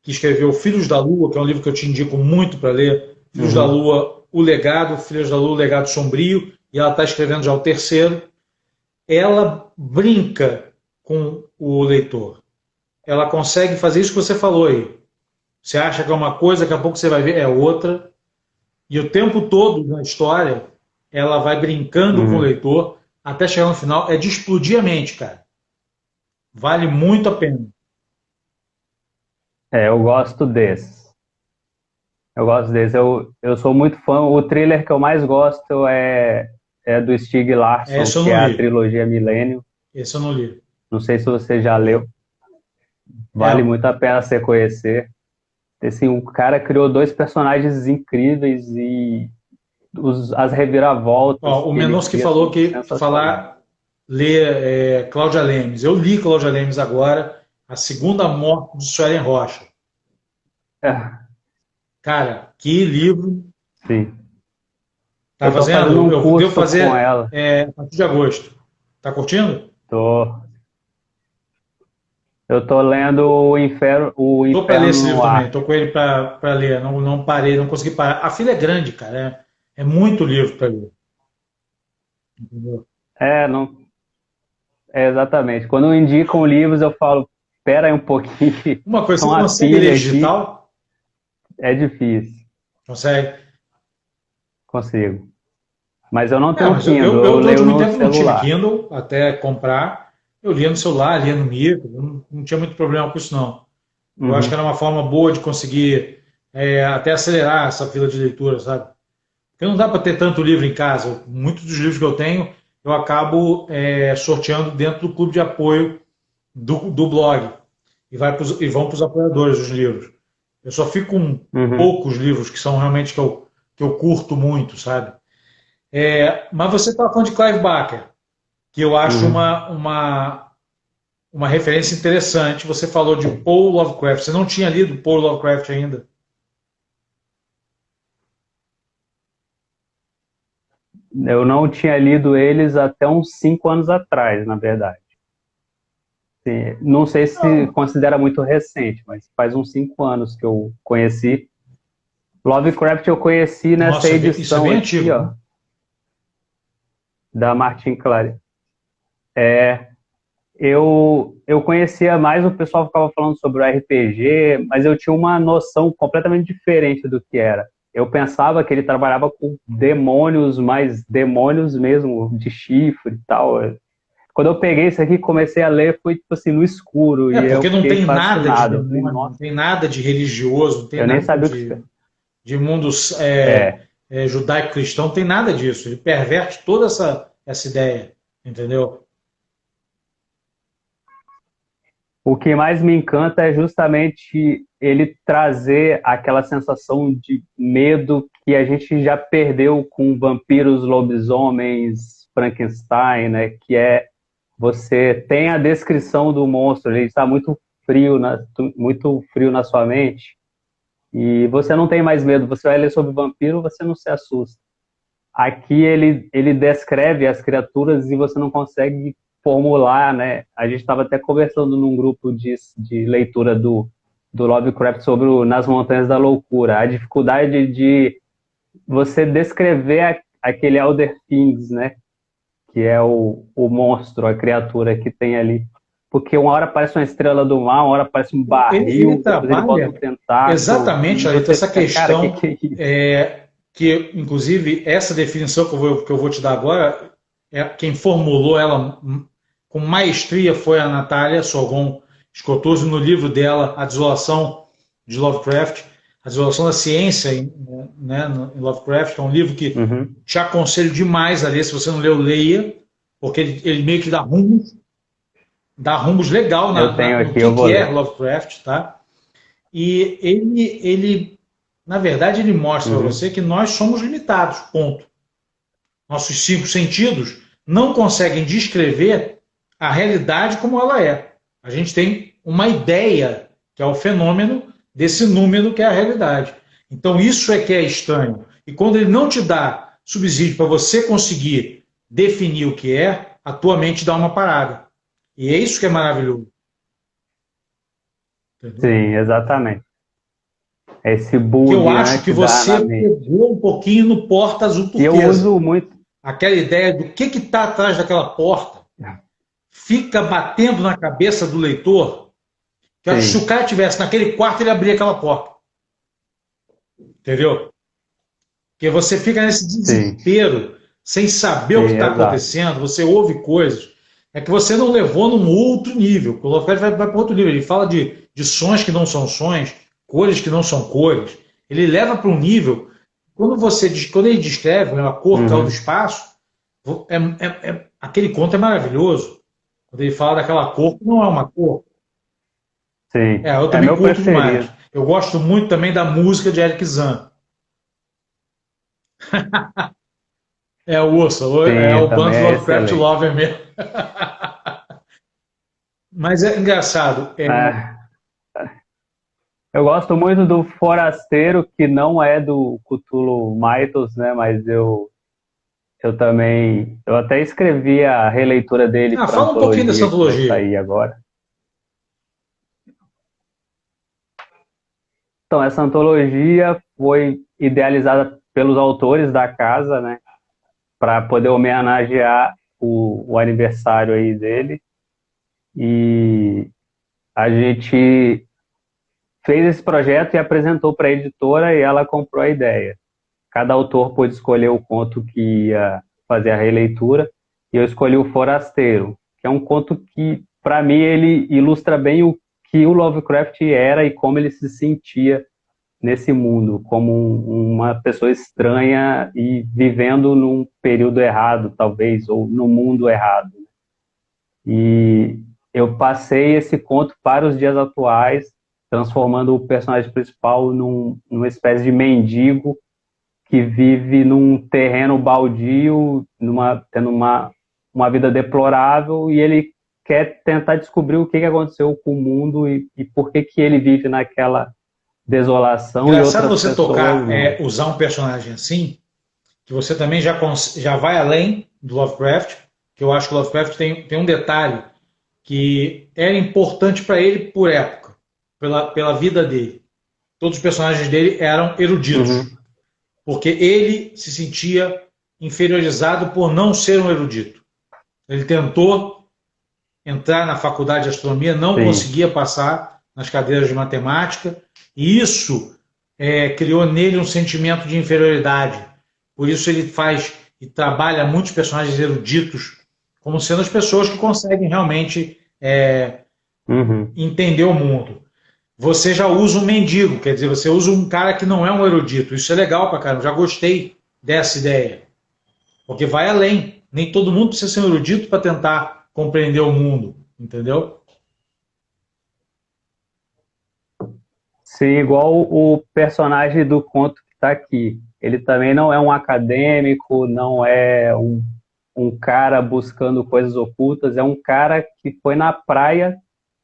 que escreveu Filhos da Lua, que é um livro que eu te indico muito para ler. Filhos da Lua, O Legado, Filhos da Lua, O Legado Sombrio, e ela está escrevendo já o terceiro. Ela brinca com o leitor. Ela consegue fazer isso que você falou aí. Você acha que é uma coisa, daqui a pouco você vai ver, é outra. E o tempo todo na história, ela vai brincando com o leitor até chegar no final. É de explodir a mente, cara. Vale muito a pena. Eu gosto desse. Eu gosto desse. Eu sou muito fã. O thriller que eu mais gosto é do Stieg Larsson, Esse eu que não é a li. trilogia Millennium. Esse eu não li. Não sei se você já leu. Vale muito a pena você conhecer. Assim, o cara criou dois personagens incríveis e as reviravoltas Ó, o que ele Menosky cria falou são que sensacionais. ler Cláudia Lemes. Eu li Cláudia Lemes agora, A Segunda Morte de Suelen Rocha. Cara, que livro. Sim. Tá Eu tô fazendo? fazendo um Eu devo curso com fazer ela. a partir de agosto. Tá curtindo? Tô. Eu tô lendo o Tô para ler Inferno esse livro no também. Ar. Tô com ele para ler. Não parei, não consegui parar. A fila é grande, cara. É muito livro para ler. Entendeu? Não, exatamente. Quando indicam livros, eu falo, espera aí um pouquinho, Uma coisa, são você uma consegue ler pilha aqui, digital? é difícil, Consegue? consigo. Mas eu não É, tenho mas eu, Kindle, eu, eu eu durante leio muito no tempo não tive celular. Kindle até comprar. Eu lia no celular, lia no Miro, não tinha muito problema com isso, não. Eu acho que era Uhum, uma forma boa de conseguir até acelerar essa fila de leitura, sabe? Porque não dá para ter tanto livro em casa. Muitos dos livros que eu tenho, eu acabo sorteando dentro do clube de apoio do blog. E vão para os apoiadores dos livros. Eu só fico com uhum, poucos livros que são realmente que eu curto muito, sabe? Mas você estava falando de Clive Barker, que eu acho uhum. uma referência interessante. Você falou de Paul Lovecraft. Você não tinha lido Paul Lovecraft ainda? Eu não tinha lido eles até uns 5 anos atrás, na verdade. Sim, não sei se Não. considera muito recente, mas faz uns 5 anos que eu conheci. Lovecraft eu conheci nessa Nossa, isso é edição bem aqui, antigo, ó, né? da Martin Clary. Eu conhecia mais, o pessoal ficava falando sobre o RPG, mas eu tinha uma noção completamente diferente do que era. Eu pensava que ele trabalhava com demônios, mas demônios mesmo, de chifre e tal. Quando eu peguei isso aqui e comecei a ler, foi tipo assim, no escuro, e eu Porque não fiquei tem nada de fascinado. Eu falei, demônio, não nossa, tem nada de religioso, não tem eu nem nada sabia o que de mundos é. judaico-cristão, não tem nada disso. Ele perverte toda essa ideia, entendeu? O que mais me encanta é justamente ele trazer aquela sensação de medo que a gente já perdeu com vampiros, lobisomens, Frankenstein, né? Que é você tem a descrição do monstro, ele está muito frio na sua mente e você não tem mais medo. Você vai ler sobre vampiro, você não se assusta. Aqui ele descreve as criaturas e você não consegue formular, né? A gente estava até conversando num grupo de leitura do Lovecraft sobre Nas Montanhas da Loucura, a dificuldade de você descrever aquele Elder Things, né? Que é o monstro, a criatura que tem ali. Porque uma hora parece uma estrela do mar, uma hora parece um Ele barril, depois ele bota um trabalha tentáculo, exatamente, e Alito, você essa fica, cara, questão que é isso? que, inclusive, essa definição que eu vou te dar agora, quem formulou ela com maestria foi a Natália Sorgon Scotuzzi no livro dela, A Desolação de Lovecraft, A Desolação da Ciência né, em Lovecraft, é um livro que Uhum. te aconselho demais a ler, se você não leu, leia, porque ele meio que dá rumos legal Eu tenho no aqui, eu vou que é ler. Lovecraft, tá? E ele, na verdade, ele mostra para você Uhum. que nós somos limitados, ponto. Nossos cinco sentidos não conseguem descrever a realidade como ela é. A gente tem uma ideia, que é o fenômeno desse número que é a realidade. Então, isso é que é estranho. E quando ele não te dá subsídio para você conseguir definir o que é, a tua mente dá uma parada. E é isso que é maravilhoso. Entendeu? Sim, exatamente. esse que eu bug, acho né, que que dá na você mente. pegou um pouquinho no porta azul E eu turquesa. uso muito. Aquela ideia do que está atrás daquela porta fica batendo na cabeça do leitor. Que eu acho que se o Sim, cara estivesse naquele quarto, ele abria aquela porta. Entendeu? Porque você fica nesse sim, desespero, sem saber o que sim, está exato. acontecendo, você ouve coisas. É que você não levou num outro nível. O Lovecraft vai para outro nível. Ele fala de sons que não são sons, cores que não são cores. Ele leva para um nível. Quando ele descreve, né, a cor caiu do Uhum, espaço, aquele conto é maravilhoso. Quando ele fala daquela cor que não é uma cor. sim, Eu é também meu curto demais. preferido. Eu gosto muito também da música de Eric Zahn. É o Urso, é Sim, o bando também do é Lovecraft excelente. Lover mesmo. Mas é engraçado. É, eu gosto muito do Forasteiro, que não é do Cthulhu Mythos, né? Mas eu também, eu até escrevi a releitura dele para Fala um pouquinho dessa antologia que vai antologia. sair agora. Então, essa antologia foi idealizada pelos autores da casa, né? Para poder homenagear o aniversário aí dele. E a gente fez esse projeto e apresentou para a editora e ela comprou a ideia. Cada autor pôde escolher o conto que ia fazer a releitura e eu escolhi o Forasteiro, que é um conto que, para mim, ele ilustra bem o que o Lovecraft era e como ele se sentia nesse mundo, como uma pessoa estranha e vivendo num período errado, talvez, ou no mundo errado. E eu passei esse conto para os dias atuais, transformando o personagem principal numa espécie de mendigo que vive num terreno baldio, tendo uma vida deplorável, e ele quer tentar descobrir o que aconteceu com o mundo e por que ele vive naquela desolação e Engraçado outras você pessoas tocar, não. usar um personagem assim, que você também já vai além do Lovecraft, que eu acho que o Lovecraft tem um detalhe que era importante para ele por época, pela vida dele. Todos os personagens dele eram eruditos, Uhum, porque ele se sentia inferiorizado por não ser um erudito. Ele tentou entrar na faculdade de astronomia, não sim. conseguia passar nas cadeiras de matemática, e isso criou nele um sentimento de inferioridade. Por isso ele faz e trabalha muitos personagens eruditos como sendo as pessoas que conseguem realmente Uhum. entender o mundo. Você já usa um mendigo, quer dizer, você usa um cara que não é um erudito. Isso é legal pra caramba, já gostei dessa ideia. Porque vai além. Nem todo mundo precisa ser um erudito para tentar compreender o mundo, entendeu? Sim, igual o personagem do conto que está aqui. Ele também não é um acadêmico, não é um cara buscando coisas ocultas, é um cara que foi na praia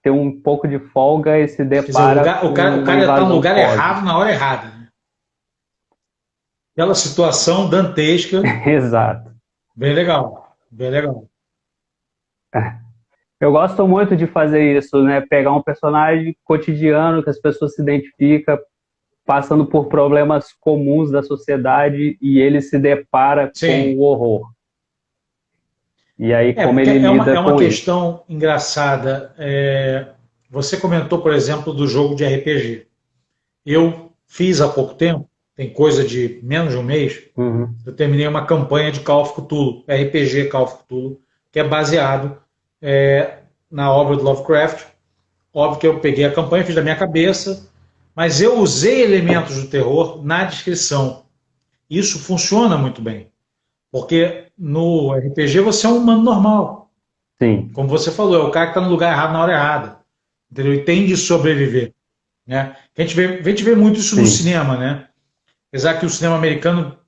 ter um pouco de folga e se Quer dizer, depara o com cara uma está no invasão lugar errado cósmica. na hora errada. Né? Aquela situação dantesca, Exato. bem legal, bem legal. Eu gosto muito de fazer isso, né? Pegar um personagem cotidiano que as pessoas se identificam, passando por problemas comuns da sociedade e ele se depara com Sim, o horror. E aí, como porque ele é lida uma com isso. questão engraçada. Você comentou, por exemplo, do jogo de RPG. Eu fiz há pouco tempo, tem coisa de menos de um mês, Uhum. eu terminei uma campanha de Call of Cthulhu, RPG Call of Cthulhu, que é baseado na obra do Lovecraft. Óbvio que eu peguei a campanha, fiz da minha cabeça, mas eu usei elementos do terror na descrição. Isso funciona muito bem, porque no RPG você é um humano normal. Sim, Como você falou, é o cara que está no lugar errado na hora errada. Entendeu? E tem de sobreviver. Né? A gente vê muito isso no sim. cinema, né? Apesar que o cinema americano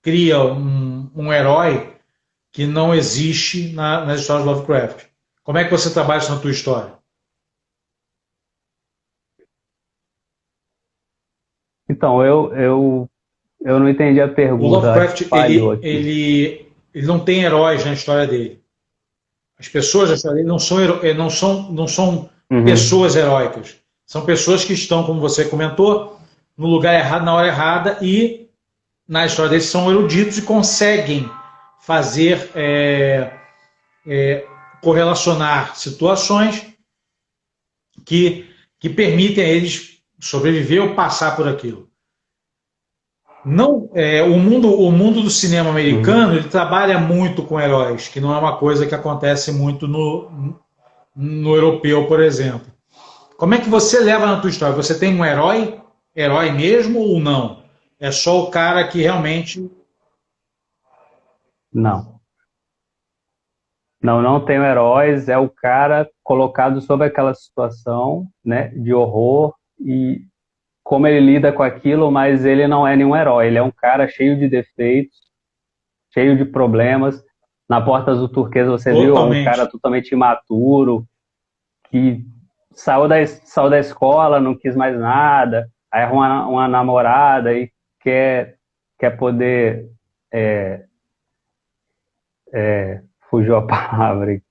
cria um herói que não existe nas histórias de Lovecraft. Como é que você trabalha isso na tua história? Então, eu não entendi a O pergunta, acho que Lovecraft, falhou aqui. ele não tem heróis na história dele. As pessoas da história dele não são Uhum. pessoas heróicas. São pessoas que estão, como você comentou, no lugar errado, na hora errada, e na história deles são eruditos e conseguem fazer, correlacionar situações que permitem a eles sobreviver ou passar por aquilo. Não, o mundo do cinema americano, ele trabalha muito com heróis, que não é uma coisa que acontece muito no europeu, por exemplo. Como é que você leva na tua história? Você tem um herói mesmo ou não? É só o cara que realmente... Não. Não tenho heróis, é o cara colocado sob aquela situação, né, de horror e como ele lida com aquilo, mas ele não é nenhum herói, ele é um cara cheio de defeitos, cheio de problemas. Na Porta Azul Turquesa você viu um cara totalmente imaturo, que saiu da escola, não quis mais nada, aí arruma uma namorada e quer poder... fugiu a palavra.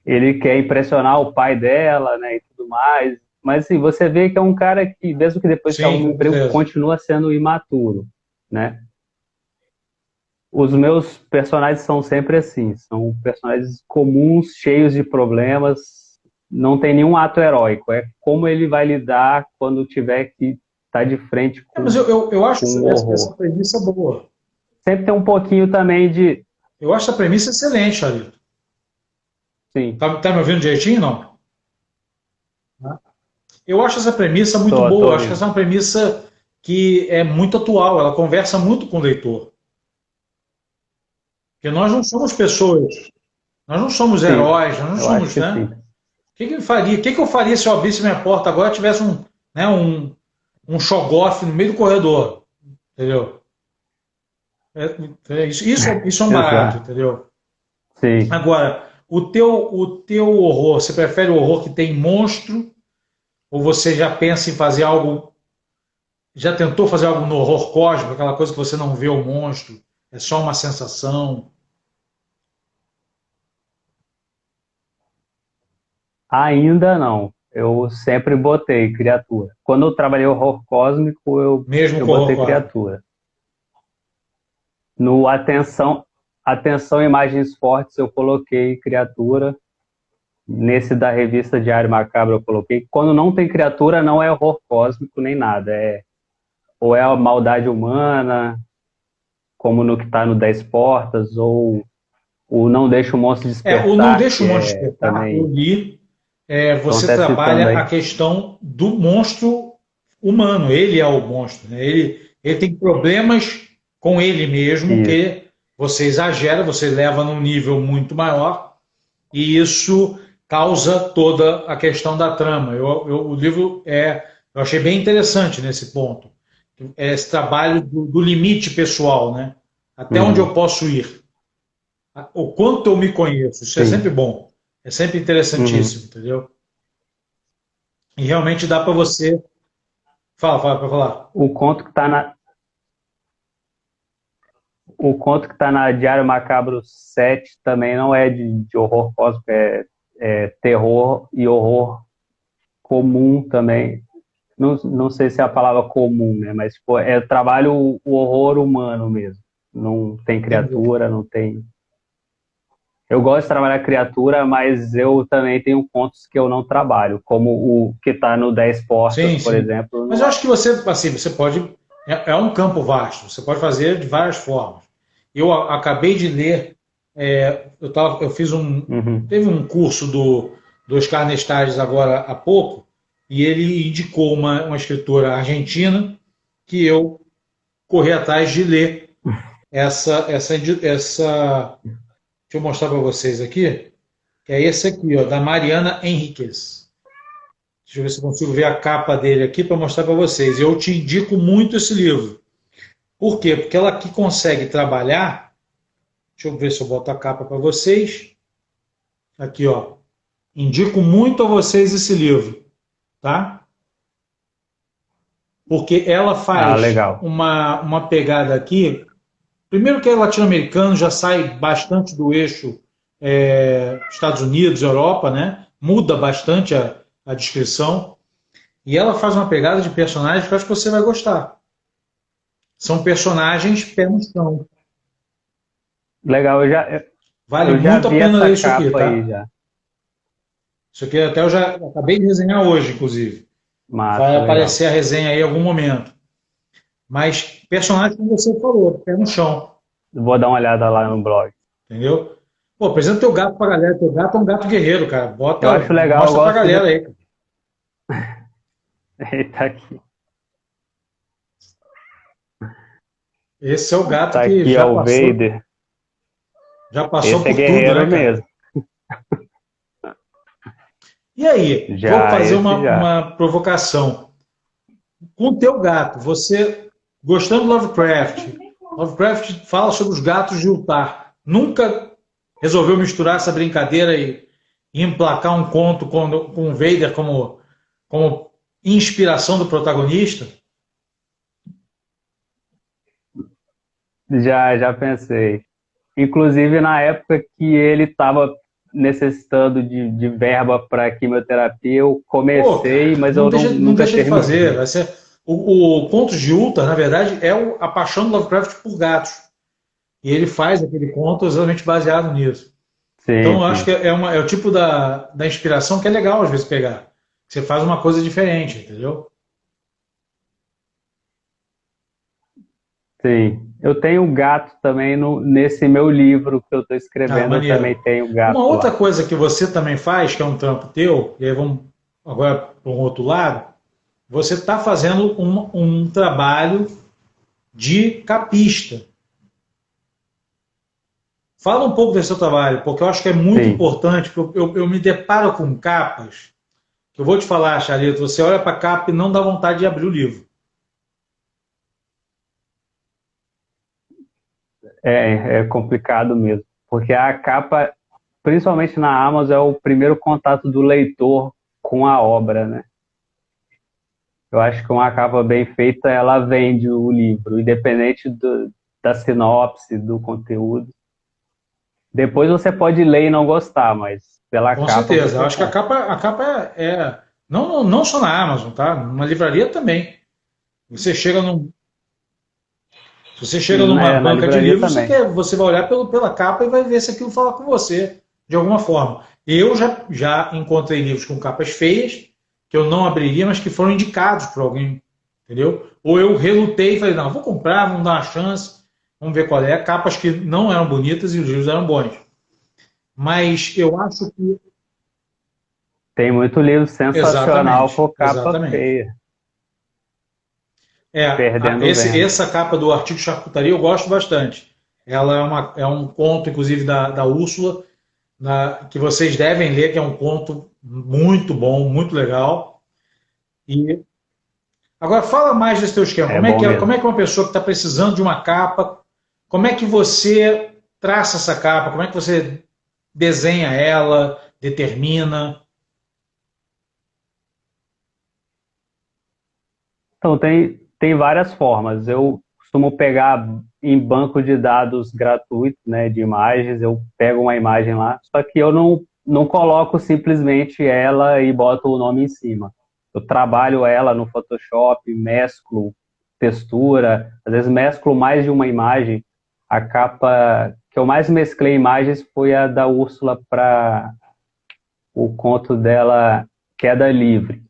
Ele quer impressionar o pai dela, né, e tudo mais. Mas assim, você vê que é um cara que, mesmo que depois que arruma um emprego, continua sendo imaturo, né? Os meus personagens são sempre assim, são personagens comuns, cheios de problemas, não tem nenhum ato heróico, é como ele vai lidar quando tiver que estar de frente com Mas eu acho essa premissa boa. Sempre tem um pouquinho também de... Eu acho essa premissa excelente, Charito. Sim. Tá me ouvindo direitinho, não? Eu acho essa premissa muito boa. Eu acho que essa é uma premissa que é muito atual. Ela conversa muito com o leitor. Porque nós não somos pessoas. Nós não somos heróis. Nós não somos, né? O que eu faria se eu abrisse minha porta agora e tivesse um Chogoff no meio do corredor? Entendeu? Isso é um barato, entendeu? Sim. Agora, o teu horror, você prefere o horror que tem monstro? Ou você já pensa em fazer algo... Já tentou fazer algo no horror cósmico, aquela coisa que você não vê o monstro, é só uma sensação? Ainda não. Eu sempre botei criatura. Quando eu trabalhei horror cósmico, eu botei criatura. No Atenção Imagens Fortes, eu coloquei criatura. Nesse da revista Diário Macabro eu coloquei. Quando não tem criatura, não é horror cósmico nem nada. Ou é a maldade humana, como no que está no 10 Portas, ou o Não Deixa o Monstro Despertar. O Não Deixa o Monstro Despertar, também... eu li. Você trabalha a questão do monstro humano. Ele é o monstro, né? Ele tem problemas com ele mesmo, que você exagera, você leva num nível muito maior, e isso causa toda a questão da trama. O livro eu achei bem interessante nesse ponto. Esse trabalho do limite pessoal, né? Até onde eu posso ir. O quanto eu me conheço. Isso é sempre bom. É sempre interessantíssimo, entendeu? E realmente dá para você... Fala, para falar. O conto que está na Diário Macabro 7 também não é de horror cósmico, é terror e horror comum também. Não sei se é a palavra comum, né? Mas tipo, trabalho o horror humano mesmo. Não tem criatura, não tem... Eu gosto de trabalhar criatura, mas eu também tenho contos que eu não trabalho, como o que está no 10 Portas, por exemplo. Mas eu acho que você pode... É um campo vasto, você pode fazer de várias formas. Eu acabei de ler, eu fiz teve um curso do Oscar Nestares agora há pouco, e ele indicou uma escritora argentina que eu corri atrás de ler essa. Deixa eu mostrar para vocês aqui, que é esse aqui, ó, da Mariana Enríquez. Deixa eu ver se eu consigo ver a capa dele aqui para mostrar para vocês. Eu te indico muito esse livro. Por quê? Porque ela aqui consegue trabalhar... Deixa eu ver se eu boto a capa para vocês. Aqui, ó. Indico muito a vocês esse livro, tá? Porque ela faz uma pegada aqui... Primeiro que é latino-americano, já sai bastante do eixo Estados Unidos, Europa, né? Muda bastante a descrição. E ela faz uma pegada de personagens que eu acho que você vai gostar. São personagens pé no chão. Legal, Vale eu já muito a vi pena essa ler isso aqui, capa aí tá? já. Isso aqui até eu já acabei de resenhar hoje, inclusive. Vai Massa, legal. aparecer a resenha aí em algum momento. Mas personagem, como você falou, pé no chão, Vou dar uma olhada lá no blog. entendeu? Pô, apresenta teu gato pra galera. Teu gato é um gato guerreiro, cara. Eu Bota, acho legal, eu mostra pra gosto de. galera aí, cara. Ele tá aqui. Esse é o gato Tá que aqui, ó, o Vader. já passou Esse é por tudo, guerreiro né, cara? mesmo. E aí, vou Já, fazer esse já. uma provocação. Com o teu gato, você, gostando do Lovecraft, Lovecraft fala sobre os gatos de Utah. Nunca resolveu misturar essa brincadeira e emplacar um conto com o Vader como inspiração do protagonista? Já pensei. Inclusive, na época que ele estava necessitando de verba para quimioterapia, eu Pô, comecei, cara, mas eu não nunca deixa de fazer. terminei. Vai ser, o Contos de Utah, na verdade, é a paixão do Lovecraft por gatos. E ele faz aquele conto exatamente baseado nisso. Então, Sim, eu acho que sim. é o tipo da inspiração que é legal, às vezes, pegar. Você faz uma coisa diferente, entendeu? Sim. Eu tenho gato também nesse meu livro que eu estou Ah, escrevendo, eu também maneiro. tenho Uma gato outra lá. coisa que você também faz, que é um trampo teu, e aí vamos agora para um outro lado, você está fazendo um trabalho de capista. Fala um pouco desse seu trabalho, porque eu acho que é muito Sim. importante, porque eu me deparo com capas, que eu vou te falar, Charito, você olha para a capa e não dá vontade de abrir o livro. É complicado mesmo. Porque a capa, principalmente na Amazon, é o primeiro contato do leitor com a obra, né? Eu acho que uma capa bem feita, ela vende o livro, independente da sinopse, do conteúdo. Depois você pode ler e não gostar, mas pela Com capa certeza. Eu você acho que compra. a capa não só na Amazon, tá? Numa livraria também. Você chega num, Se você chega numa Na banca de livraria livros, também. você vai olhar pela capa e vai ver se aquilo fala com você, de alguma forma. Eu já encontrei livros com capas feias, que eu não abriria, mas que foram indicados por alguém, entendeu? Ou eu relutei e falei, não, vou comprar, vamos dar uma chance, vamos ver qual é. Capas que não eram bonitas e os livros eram bons. Mas eu acho que. Tem muito livro sensacional Exatamente, com capa exatamente. feia, perdendo venda. Essa capa do artigo Charcutaria eu gosto bastante. Ela é um conto, inclusive, da Úrsula, que vocês devem ler, que é um conto muito bom, muito legal. E agora fala mais desse teu esquema. É bom Como mesmo. é que uma pessoa que está precisando de uma capa, como é que você traça essa capa? Como é que você desenha ela, determina? Então, tem várias formas. Eu costumo pegar em banco de dados gratuito, né, de imagens, eu pego uma imagem lá, só que eu não coloco simplesmente ela e boto o nome em cima. Eu trabalho ela no Photoshop, mesclo textura, às vezes mesclo mais de uma imagem. A capa que eu mais mesclei imagens foi a da Úrsula para o conto dela Queda Livre.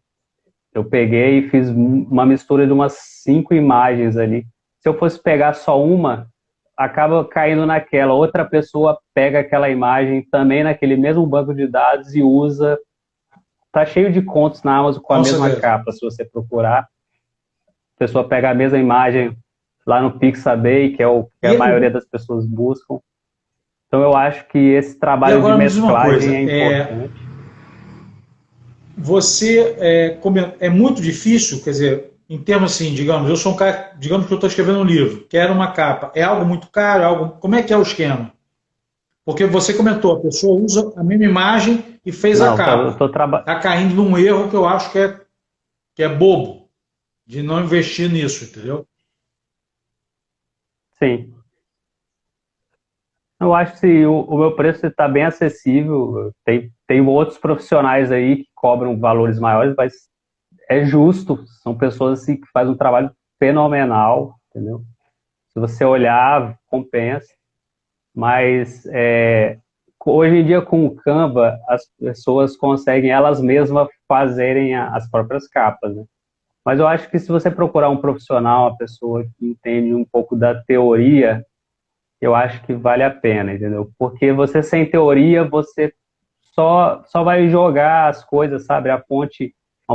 Eu peguei e fiz uma mistura de umas 5 imagens ali. Se eu fosse pegar só uma, acaba caindo naquela. Outra pessoa pega aquela imagem também naquele mesmo banco de dados e usa. Tá cheio de contos na Amazon com a Com mesma certeza. capa, se você procurar. A pessoa pega a mesma imagem lá no Pixabay, que é o que a E, maioria das pessoas buscam. Então eu acho que esse e trabalho de agora me diz uma mesclagem coisa: é importante. é muito difícil, quer dizer, em termos assim, digamos, eu sou um cara, digamos que eu estou escrevendo um livro, quero uma capa, é algo muito caro, como é que é o esquema? Porque você comentou, a pessoa usa a mesma imagem e fez a Não, eu capa. tô trabalhando. Está caindo num erro que eu acho que é bobo, de não investir nisso, entendeu? Sim. Eu acho que o meu preço está bem acessível. Tem outros profissionais aí que cobram valores maiores, mas é justo, são pessoas assim, que fazem um trabalho fenomenal, entendeu? Se você olhar, compensa, mas hoje em dia com o Canva, as pessoas conseguem elas mesmas fazerem as próprias capas, né? Mas eu acho que se você procurar um profissional, uma pessoa que entende um pouco da teoria, eu acho que vale a pena, entendeu? Porque você sem teoria, você só vai jogar as coisas, sabe? Uma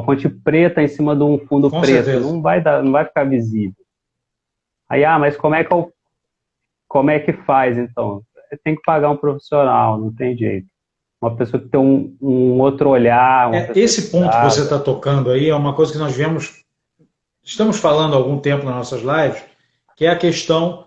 ponte preta em cima de um fundo Com preto, certeza. não vai ficar visível. Aí, mas como é que faz então? Tem que pagar um profissional, não tem jeito. Uma pessoa que tem um outro olhar, uma pessoa que Esse ponto que você sabe. está tocando aí é uma coisa que nós estamos falando há algum tempo nas nossas lives, que é a questão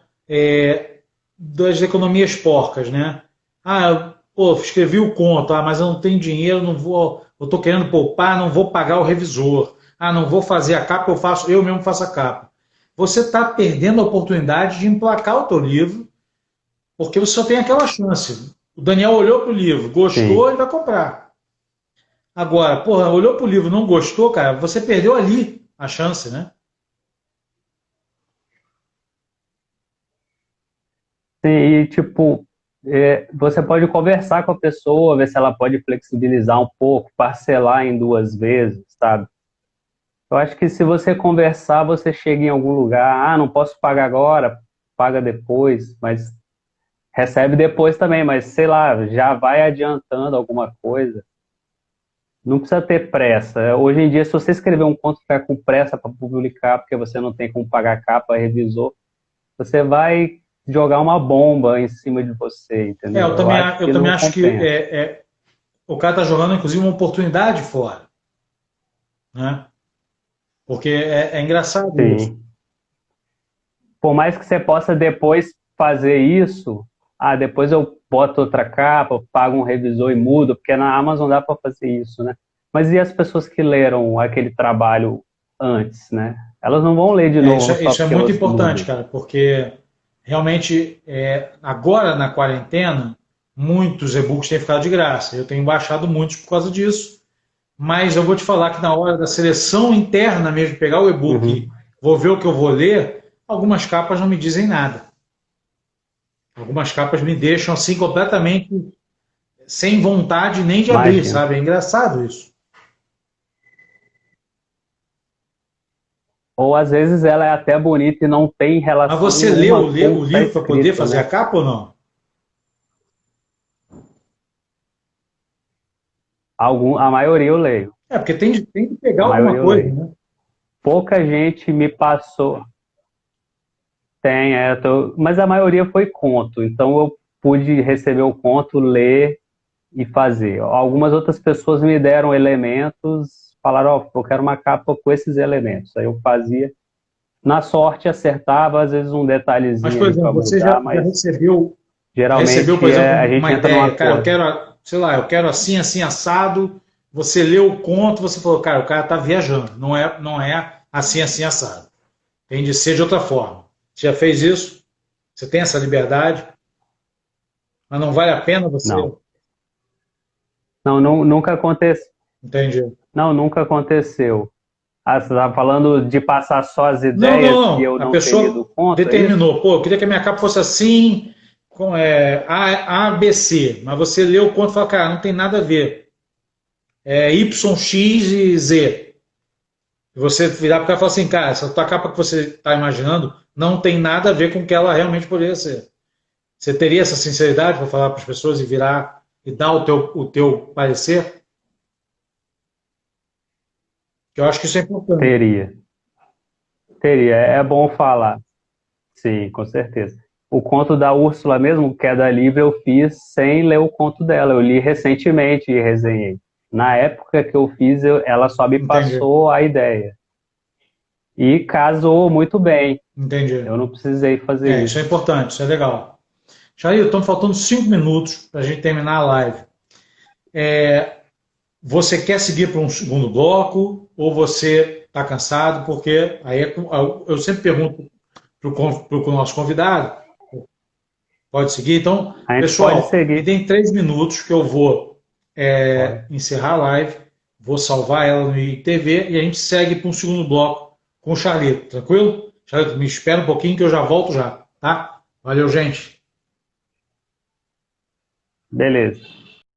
das economias porcas, né? Ah, pô, escrevi o conto, mas eu não tenho dinheiro, não vou, eu estou querendo poupar, não vou pagar o revisor. Ah, não vou fazer a capa, eu mesmo faço a capa. Você está perdendo a oportunidade de emplacar o teu livro, porque você só tem aquela chance. O Daniel olhou para o livro, gostou, Sim, ele vai comprar. Agora, porra, olhou para o livro, não gostou, cara, você perdeu ali a chance, né? sim, e tipo, você pode conversar com a pessoa, ver se ela pode flexibilizar um pouco, parcelar em 2 vezes, sabe? Eu acho que se você conversar, você chega em algum lugar, não posso pagar agora, paga depois, mas recebe depois também, mas sei lá, já vai adiantando alguma coisa. Não precisa ter pressa. Hoje em dia, se você escrever um conto e ficar com pressa para publicar, porque você não tem como pagar capa, revisor, você vai jogar uma bomba em cima de você, entendeu? Eu acho Eu que também não acho que compensa. o cara está jogando, inclusive, uma oportunidade fora, né? Porque é engraçado isso. Sim. Por mais que você possa depois fazer isso, depois eu boto outra capa, pago um revisor e mudo, porque na Amazon dá para fazer isso, né? Mas e as pessoas que leram aquele trabalho antes, né? Elas não vão ler de novo só Isso é porque muito você importante, muda. cara, porque realmente, agora na quarentena, muitos e-books têm ficado de graça. Eu tenho baixado muitos por causa disso. Mas eu vou te falar que na hora da seleção interna mesmo, pegar o e-book, Uhum. vou ver o que eu vou ler, algumas capas não me dizem nada. Algumas capas me deixam assim completamente sem vontade nem de abrir, Imagina. sabe? É engraçado isso. Ou às vezes ela é até bonita e não tem Mas relação você nenhuma com o o que está livro para poder escrito, fazer a né? capa ou não? A maioria eu leio. Porque tem que A pegar alguma maioria eu coisa, leio. né? Pouca gente me passou. Mas a maioria foi conto, então eu pude receber o conto, ler e fazer. Algumas outras pessoas me deram elementos, falaram, eu quero uma capa com esses elementos. Aí eu fazia. Na sorte acertava, às vezes um Mas, detalhezinho por ali para exemplo, você mudar, já mas recebeu, geralmente por exemplo, a gente uma entra num ideia, cara, acordo. sei lá, eu quero assim, assim, assado. Você leu o conto, você falou, cara, o cara está viajando, não é assim, assim, assado. Tem de ser de outra forma. Você já fez isso? Você tem essa liberdade, mas não vale a pena você. Não, nunca aconteceu. Entende? Não, nunca aconteceu. Você estava falando de passar só as Não, ideias não, e não. eu A não ter lido o pessoa conto, é isso? determinou, pô, eu queria que a minha capa fosse assim, com A, B, C. Mas você leu o conto e fala, cara, não tem nada a ver. É Y, X e Z. E você virar para o cara e falar assim, cara, essa tua capa que você está imaginando não tem nada a ver com o que ela realmente poderia ser. Você teria essa sinceridade para falar para as pessoas e virar e dar o teu parecer? Eu acho que isso é importante. Teria. Teria. É bom falar. Sim, com certeza. O conto da Úrsula mesmo, Queda Livre, eu fiz sem ler o conto dela. Eu li recentemente e resenhei. Na época que eu fiz, ela só me Entendi. passou a ideia. E casou muito bem. Entendi. Eu não precisei fazer Isso é isso. importante, isso é legal. Jair, estão faltando 5 minutos para a gente terminar a live. Você quer seguir para um segundo bloco ou você está cansado? Porque aí eu sempre pergunto para o nosso convidado, pode seguir? Então, A gente pode pessoal, me seguir. deem 3 minutos que eu vou Pode. encerrar a live, Vou salvar ela no ITV e a gente segue para um segundo bloco com o Charlito, tranquilo? Charlito, me espera um pouquinho que eu já volto já, tá? Valeu, gente. Beleza.